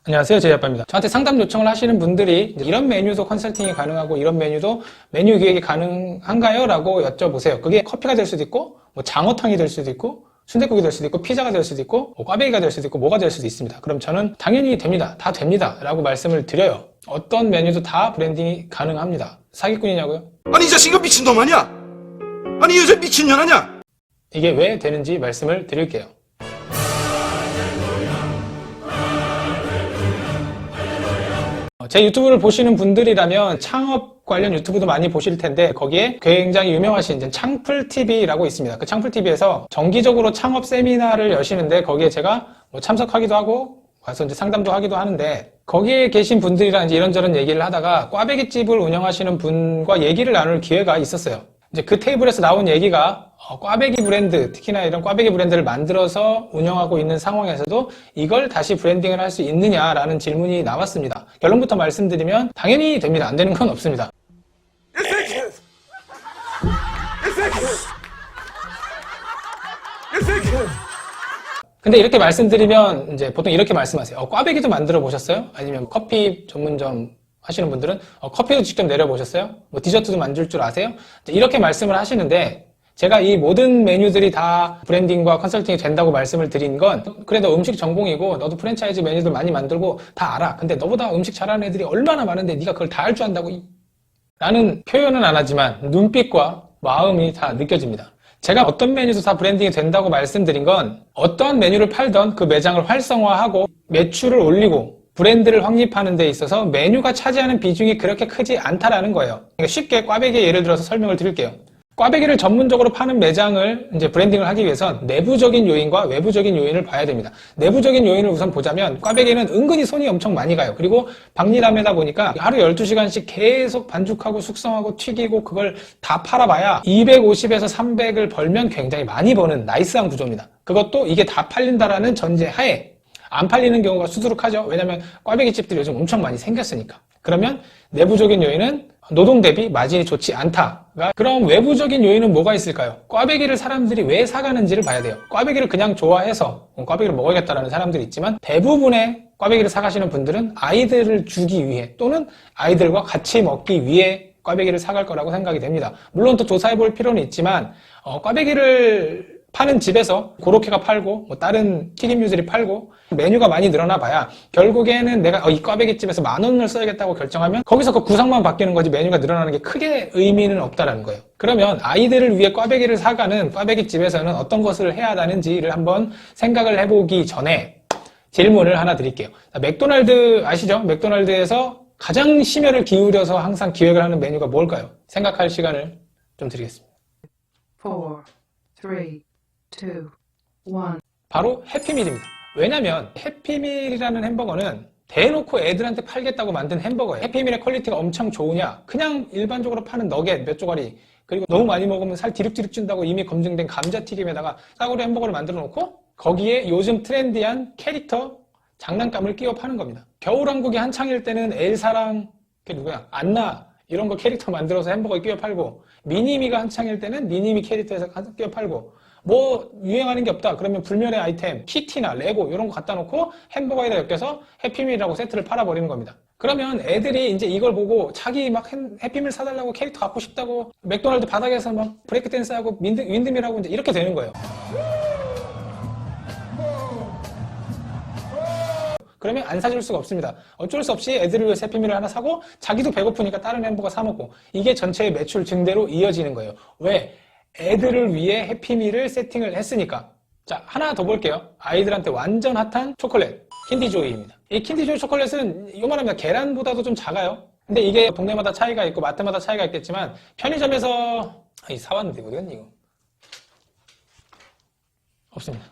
안녕하세요, 제이 아빠입니다. 저한테 상담 요청을 하시는 분들이 이런 메뉴도 컨설팅이 가능하고 이런 메뉴도 메뉴 기획이 가능한가요? 라고 여쭤보세요. 그게 커피가 될 수도 있고 뭐 장어탕이 될 수도 있고 순댓국이 될 수도 있고 피자가 될 수도 있고 뭐 꽈배기가 될 수도 있고 뭐가 될 수도 있습니다. 그럼 저는 당연히 됩니다. 다 됩니다. 라고 말씀을 드려요. 어떤 메뉴도 다 브랜딩이 가능합니다. 사기꾼이냐고요? 아니 이 자식 이거 미친놈 아니야? 아니 이 여자 미친년 아니야? 이게 왜 되는지 말씀을 드릴게요. 제 유튜브를 보시는 분들이라면 창업 관련 유튜브도 많이 보실 텐데 거기에 굉장히 유명하신 이제 창풀TV라고 있습니다. 그 창풀TV에서 정기적으로 창업 세미나를 여시는데 거기에 제가 뭐 참석하기도 하고 와서 이제 상담도 하기도 하는데 거기에 계신 분들이랑 이제 이런저런 얘기를 하다가 꽈배기집을 운영하시는 분과 얘기를 나눌 기회가 있었어요. 이제 그 테이블에서 나온 얘기가 꽈배기 브랜드, 특히나 이런 꽈배기 브랜드를 만들어서 운영하고 있는 상황에서도 이걸 다시 브랜딩을 할 수 있느냐라는 질문이 나왔습니다. 결론부터 말씀드리면 당연히 됩니다. 안 되는 건 없습니다. 근데 이렇게 말씀드리면 이제 보통 이렇게 말씀하세요. 꽈배기도 만들어 보셨어요? 아니면 커피 전문점 하시는 분들은 커피도 직접 내려보셨어요? 뭐 디저트도 만들 줄 아세요? 이렇게 말씀을 하시는데 제가 이 모든 메뉴들이 다 브랜딩과 컨설팅이 된다고 말씀을 드린 건 그래 너 음식 전공이고 너도 프랜차이즈 메뉴들 많이 만들고 다 알아. 근데 너보다 음식 잘하는 애들이 얼마나 많은데 네가 그걸 다 할 줄 안다고 라는 표현은 안 하지만 눈빛과 마음이 다 느껴집니다. 제가 어떤 메뉴도 다 브랜딩이 된다고 말씀드린 건 어떠한 메뉴를 팔던 그 매장을 활성화하고 매출을 올리고 브랜드를 확립하는 데 있어서 메뉴가 차지하는 비중이 그렇게 크지 않다라는 거예요. 그러니까 쉽게 꽈배기 예를 들어서 설명을 드릴게요. 꽈배기를 전문적으로 파는 매장을 이제 브랜딩을 하기 위해선 내부적인 요인과 외부적인 요인을 봐야 됩니다. 내부적인 요인을 우선 보자면 꽈배기는 은근히 손이 엄청 많이 가요. 그리고 박리담에다 보니까 하루 12시간씩 계속 반죽하고 숙성하고 튀기고 그걸 다 팔아봐야 250에서 300을 벌면 굉장히 많이 버는 나이스한 구조입니다. 그것도 이게 다 팔린다라는 전제 하에 안 팔리는 경우가 수두룩하죠. 왜냐하면 꽈배기집들이 요즘 엄청 많이 생겼으니까. 그러면 내부적인 요인은 노동 대비 마진이 좋지 않다가 그럼 외부적인 요인은 뭐가 있을까요? 꽈배기를 사람들이 왜 사가는지를 봐야 돼요. 꽈배기를 그냥 좋아해서 꽈배기를 먹어야겠다라는 사람들이 있지만 대부분의 꽈배기를 사가시는 분들은 아이들을 주기 위해 또는 아이들과 같이 먹기 위해 꽈배기를 사갈 거라고 생각이 됩니다. 물론 또 조사해 볼 필요는 있지만 꽈배기를 파는 집에서 고로케가 팔고 뭐 다른 튀김류들이 팔고 메뉴가 많이 늘어나 봐야 결국에는 내가 이 꽈배기집에서 10,000원을 써야겠다고 결정하면 거기서 그 구성만 바뀌는 거지 메뉴가 늘어나는 게 크게 의미는 없다라는 거예요. 그러면 아이들을 위해 꽈배기를 사가는 꽈배기집에서는 어떤 것을 해야 하는지를 한번 생각을 해보기 전에 질문을 하나 드릴게요. 맥도날드 아시죠? 맥도날드에서 가장 심혈을 기울여서 항상 기획을 하는 메뉴가 뭘까요? 생각할 시간을 좀 드리겠습니다. 4, 3, 2, 1. 바로 해피밀입니다. 왜냐면 해피밀이라는 햄버거는 대놓고 애들한테 팔겠다고 만든 햄버거예요. 해피밀의 퀄리티가 엄청 좋으냐? 그냥 일반적으로 파는 너겟 몇 조가리 그리고 너무 많이 먹으면 살 디룩디룩 찐다고 이미 검증된 감자튀김에다가 싸구려 햄버거를 만들어 놓고 거기에 요즘 트렌디한 캐릭터 장난감을 끼워 파는 겁니다. 겨울왕국이 한창일 때는 엘사랑 그게 누구야? 안나 이런 거 캐릭터 만들어서 햄버거에 끼워 팔고 미니미가 한창일 때는 미니미 캐릭터에서 끼워 팔고 뭐 유행하는 게 없다 그러면 불멸의 아이템 키티나 레고 이런 거 갖다 놓고 햄버거에다 엮여서 해피밀이라고 세트를 팔아버리는 겁니다. 그러면 애들이 이제 이걸 보고 자기 막 해피밀 사달라고 캐릭터 갖고 싶다고 맥도날드 바닥에서 막 브레이크 댄스하고 윈드밀하고 이제 이렇게 되는 거예요. 그러면 안 사줄 수가 없습니다. 어쩔 수 없이 애들을 위해서 해피밀을 하나 사고 자기도 배고프니까 다른 햄버거 사 먹고 이게 전체의 매출 증대로 이어지는 거예요. 왜? 애들을 위해 해피밀을 세팅을 했으니까. 자, 하나 더 볼게요. 아이들한테 완전 핫한 초콜릿 킨디조이입니다. 이 킨디조이 초콜릿은 요만합니다. 계란보다도 좀 작아요. 근데 이게 동네마다 차이가 있고 마트마다 차이가 있겠지만 편의점에서 사왔는데 어디갔니 이거? 없습니다.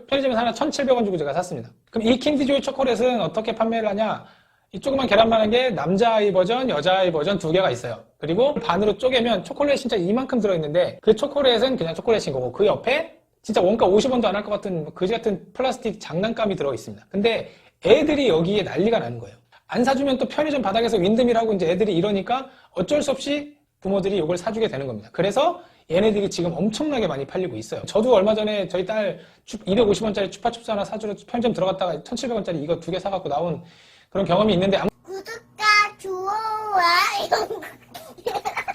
편의점에서 하나 1,700원 주고 제가 샀습니다. 그럼 이 킨디조이 초콜릿은 어떻게 판매를 하냐? 이 조그만 계란만한 게 남자아이 버전, 여자아이 버전 두 개가 있어요. 그리고 반으로 쪼개면 초콜릿이 진짜 이만큼 들어있는데 그 초콜릿은 그냥 초콜릿인 거고 그 옆에 진짜 원가 50원도 안 할 것 같은 그지 같은 플라스틱 장난감이 들어있습니다. 근데 애들이 여기에 난리가 나는 거예요. 안 사주면 또 편의점 바닥에서 윈드밀하고 이제 애들이 이러니까 어쩔 수 없이 부모들이 이걸 사주게 되는 겁니다. 그래서 얘네들이 지금 엄청나게 많이 팔리고 있어요. 저도 얼마 전에 저희 딸 250원짜리 추파춥스 하나 사주러 편의점 들어갔다가 1,700원짜리 이거 2개 사갖고 나온 그런 경험이 있는데, 구독과 좋아요.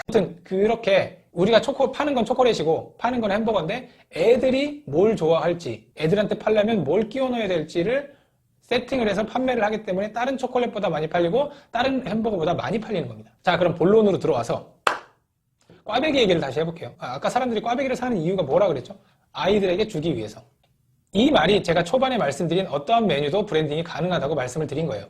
아무튼 그렇게 우리가 파는 건 초콜릿이고 파는 건 햄버거인데, 애들이 뭘 좋아할지, 애들한테 팔려면 뭘 끼워 넣어야 될지를 세팅을 해서 판매를 하기 때문에 다른 초콜릿보다 많이 팔리고 다른 햄버거보다 많이 팔리는 겁니다. 자, 그럼 본론으로 들어와서 꽈배기 얘기를 다시 해볼게요. 아까 사람들이 꽈배기를 사는 이유가 뭐라 그랬죠? 아이들에게 주기 위해서. 이 말이 제가 초반에 말씀드린 어떠한 메뉴도 브랜딩이 가능하다고 말씀을 드린 거예요.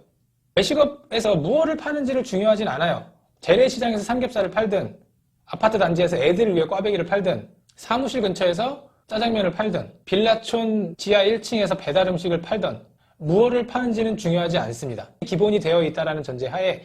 외식업에서 무엇을 파는지를 중요하진 않아요. 재래시장에서 삼겹살을 팔든, 아파트 단지에서 애들을 위해 꽈배기를 팔든, 사무실 근처에서 짜장면을 팔든, 빌라촌 지하 1층에서 배달 음식을 팔든, 무엇을 파는지는 중요하지 않습니다. 기본이 되어 있다는 전제하에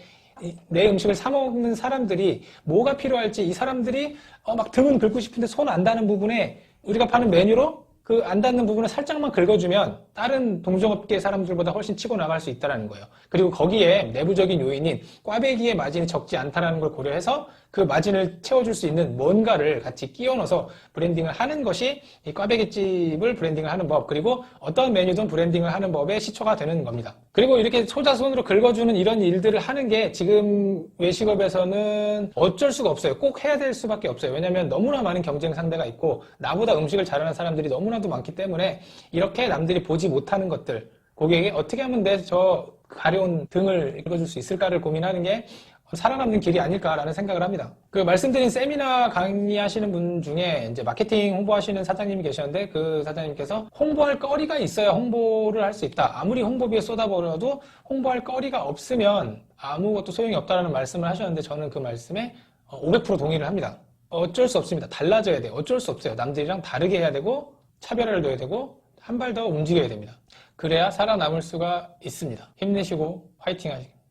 내 음식을 사 먹는 사람들이 뭐가 필요할지, 이 사람들이 막 등은 긁고 싶은데 손 안 닿는 부분에 우리가 파는 메뉴로 그 안 닿는 부분을 살짝만 긁어주면 다른 동종업계 사람들보다 훨씬 치고 나갈 수 있다는 거예요. 그리고 거기에 내부적인 요인인 꽈배기의 마진이 적지 않다는 걸 고려해서 그 마진을 채워줄 수 있는 뭔가를 같이 끼워 넣어서 브랜딩을 하는 것이 이 꽈배기집을 브랜딩을 하는 법, 그리고 어떤 메뉴든 브랜딩을 하는 법의 시초가 되는 겁니다. 그리고 이렇게 소자손으로 긁어주는 이런 일들을 하는 게 지금 외식업에서는 어쩔 수가 없어요. 꼭 해야 될 수밖에 없어요. 왜냐하면 너무나 많은 경쟁 상대가 있고 나보다 음식을 잘하는 사람들이 너무나도 많기 때문에 이렇게 남들이 보지 못하는 것들, 고객에게 어떻게 하면 내 저 가려운 등을 읽어줄 수 있을까를 고민하는 게 살아남는 길이 아닐까라는 생각을 합니다. 그 말씀드린 세미나 강의하시는 분 중에 이제 마케팅 홍보하시는 사장님이 계셨는데, 그 사장님께서 홍보할 거리가 있어야 홍보를 할 수 있다. 아무리 홍보비에 쏟아버려도 홍보할 거리가 없으면 아무것도 소용이 없다라는 말씀을 하셨는데, 저는 그 말씀에 500% 동의를 합니다. 어쩔 수 없습니다. 달라져야 돼요. 어쩔 수 없어요. 남들이랑 다르게 해야 되고 차별화를 둬야 되고 한 발 더 움직여야 됩니다. 그래야 살아남을 수가 있습니다. 힘내시고 화이팅 하시고.